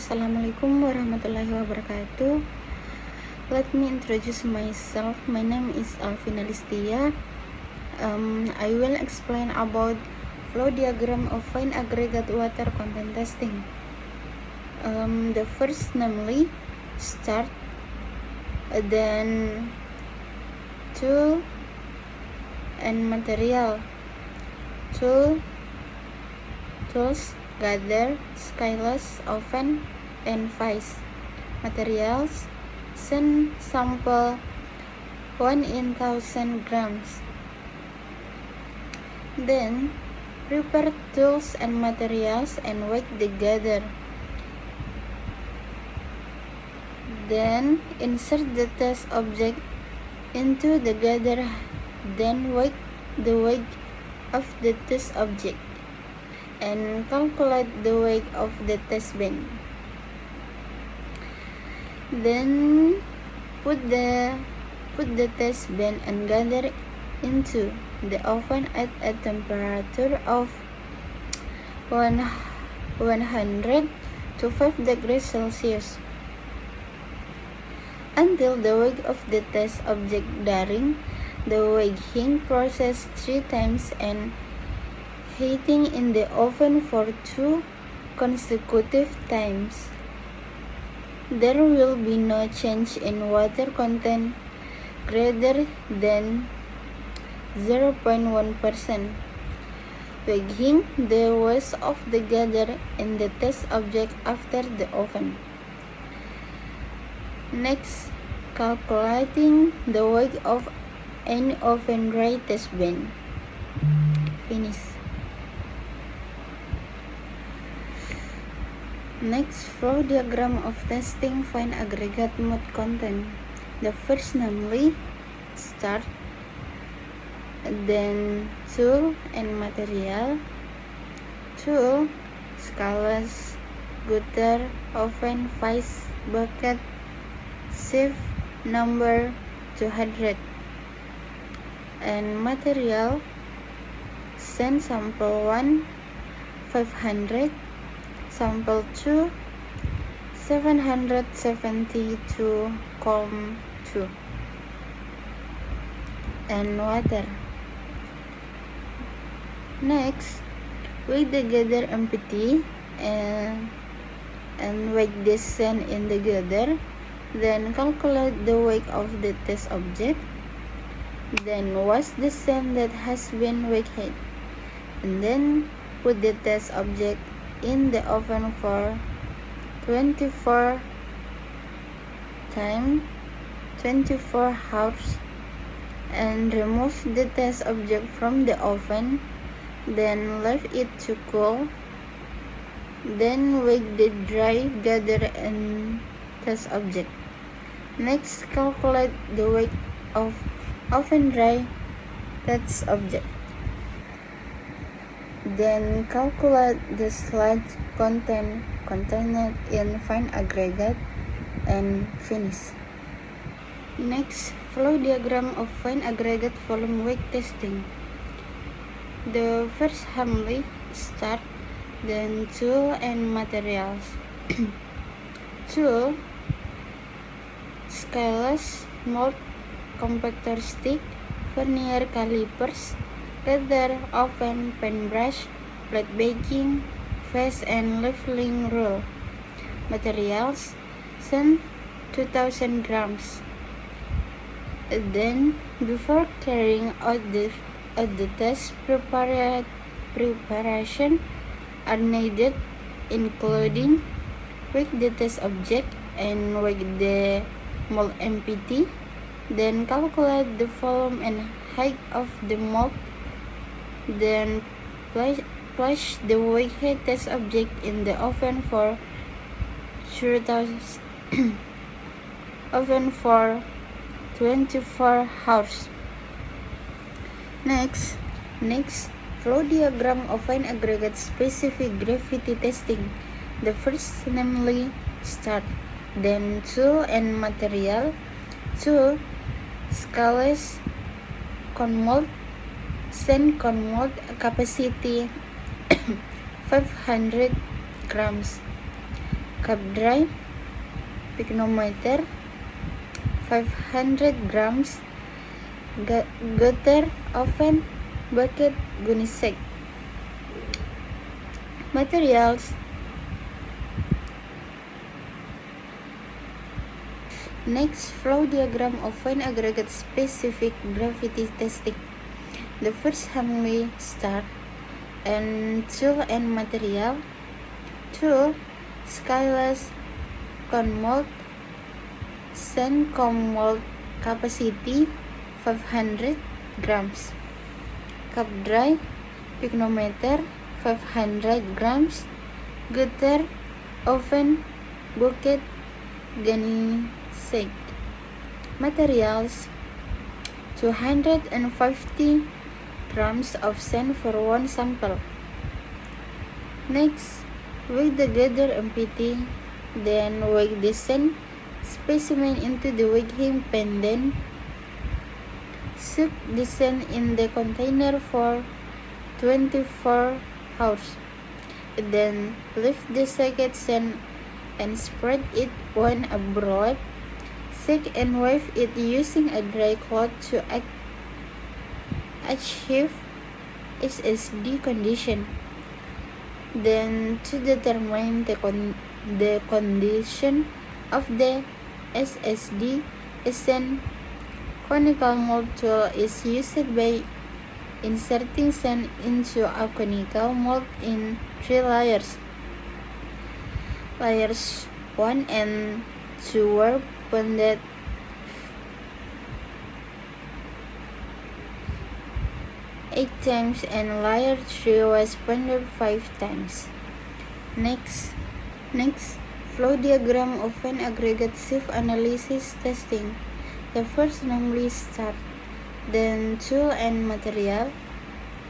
Assalamualaikum warahmatullahi wabarakatuh. Let me introduce myself. My name is Alvina Listia. I will explain about flow diagram of fine aggregate water content testing. The first, namely, start, then tool and material. Tools, gather, stylus, oven, and vice. Materials, sand sample 1 in 1000 grams. Then prepare tools and materials and weigh the gather. Then insert the test object into the gather. Then weigh the weight of the test object and calculate the weight of the test bin. Then put the test bin and gather into the oven at a temperature of 100 to 5 degrees Celsius until the weight of the test object during the weighing process 3 times and heating in the oven for 2 consecutive times. There will be no change in water content greater than 0.1%. Weighing the weight of the gather in the test object after the oven. Next, calculating the weight of any oven dry test bin. Finish. Next, flow diagram of testing fine aggregate mode content. The first, namely, start, then tool and material. Tool, stylus, gutter, oven, vice, bucket, sieve number 200. And material, sand sample 1, 500. Sample 2, 772,2. And water. Next, weigh the gather empty and weigh the sand in the gather. Then calculate the weight of the test object. Then wash the sand that has been weighed. And then put the test object in the oven for 24 hours and remove the test object from the oven. Then leave it to cool. Then weigh the dry gather and test object. Next, calculate the weight of oven dry test object. Then calculate the sludge content contained in fine aggregate and finish. Next, flow diagram of fine aggregate volume weight testing. The first, namely, start, then tool and materials. Tool, stylus, mold, compactor stick, vernier calipers, gather, oven, paintbrush, plate baking, vase and leveling rule. Materials, sand 2000 grams. Then, before carrying out the test, preparation are needed, including weigh the test object and weigh the mold empty. Then calculate the volume and height of the mold. Then place the weighed test object in the oven for 24 hours. Next, flow diagram of fine aggregate specific gravity testing. The first, namely, start, then tool and material. Tool, stylus, cone mold, sand cone mold, capacity 500 grams. cup dry, picnometer, 500 grams, gutter, oven, bucket, gunny sack. Materials: next, flow diagram of fine aggregate specific gravity testing. The first handling start and tool and material. Tool: skyless cone mold, sand cone mold, capacity 500 grams. Cup dry, picnometer 500 grams, gutter, oven, bucket, gunny sack. Materials: 250 grams of sand for one sample. Next, weigh the gather empty, then weigh the sand specimen into the weighing pan, then soak the sand in the container for 24 hours. Then lift the soaked sand and spread it when abroad. Shake and wave it using a dry cloth to achieve SSD condition. Then, to determine the condition of the SSD, a sand conical mold tool is used by inserting sand into a conical mold in 3 layers. Layers 1 and 2 were bonded 8 times and layer 3 was bonded 5 times. Next, flow diagram of an aggregate shift analysis testing. The first namely start, then tool and material.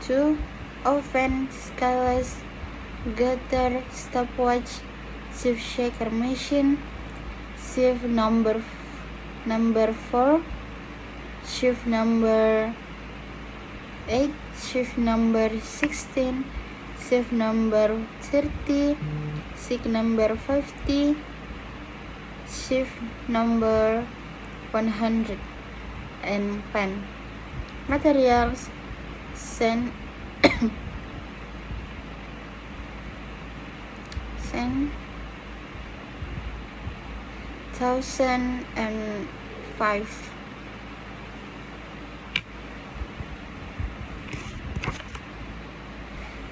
Tool, oven, skyless, gutter, stopwatch, shift shaker machine, shift number 4, shift number 8, shift number 16, shift number 30, shift number 50, shift number 100, and pan. Materials: sand, 1005.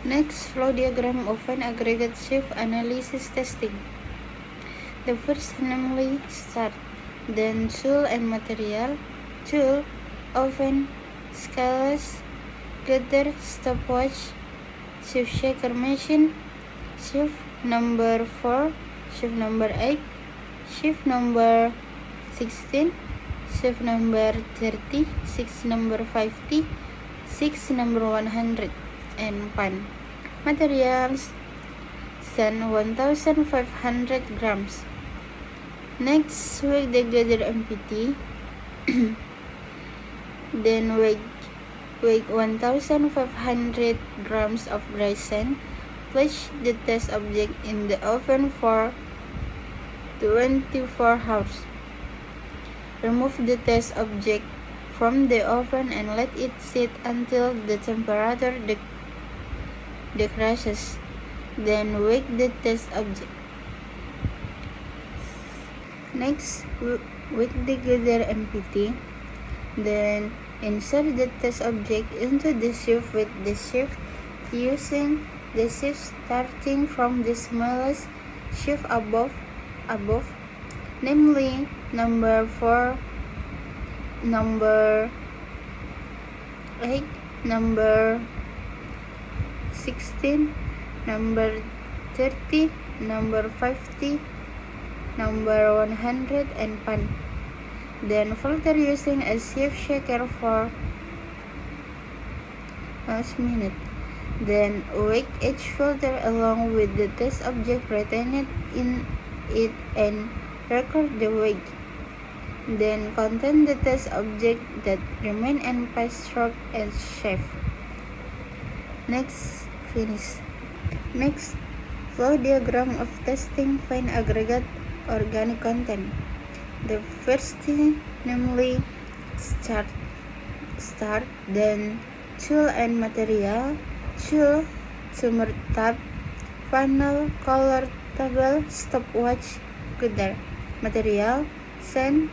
Next, flow diagram of an aggregate shift analysis testing. The first namely start, then tool and material. Tool, oven, skyless, gutter, stopwatch, shift shaker machine, shift number 4, shift number 8, shift number 16, shift number 30, shift number 50, shift number 100, and pan. Materials: sand 1500 grams. Next, weigh the gather empty. Then weigh 1500 grams of dry sand. Place the test object in the oven for 24 hours. Remove the test object from the oven and let it sit until the temperature decreases. Then weigh the test object. Next, weigh the gather empty. Then insert the test object into the shift with the shift using the shift starting from the smallest shift above, namely number 4, number 8, number 16, number 30, number 50, number 100, and pan. Then filter using a shift shaker for a minute. Then weigh each filter along with the test object retained in it and record the weight. Then contain the test object that remain and pass stroke and shape. Next, finish. Next, Flow diagram of testing fine aggregate organic content. The first thing, namely start, then tool and material, tool, sumber tab, final, color table, stopwatch, Gooder, material, send,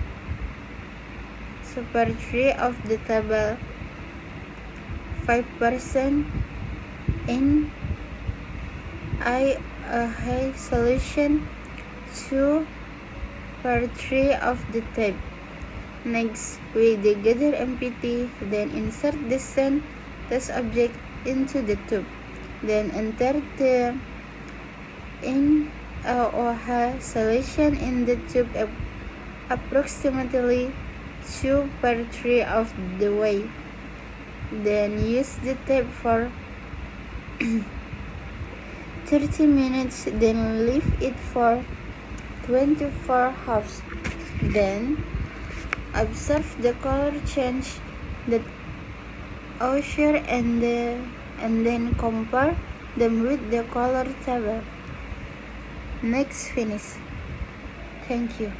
super tree of the table, 5% in a high solution, 2 per 3 of the tab. Next, we gather MPT, then insert the send test object into the tube. Then enter the in a solution in the tube approximately 2 per 3 of the way. Then use the tab for 30 minutes, then leave it for 24 hours. Then observe the color change that occur and then compare them with the color table. Next, finish. Thank you.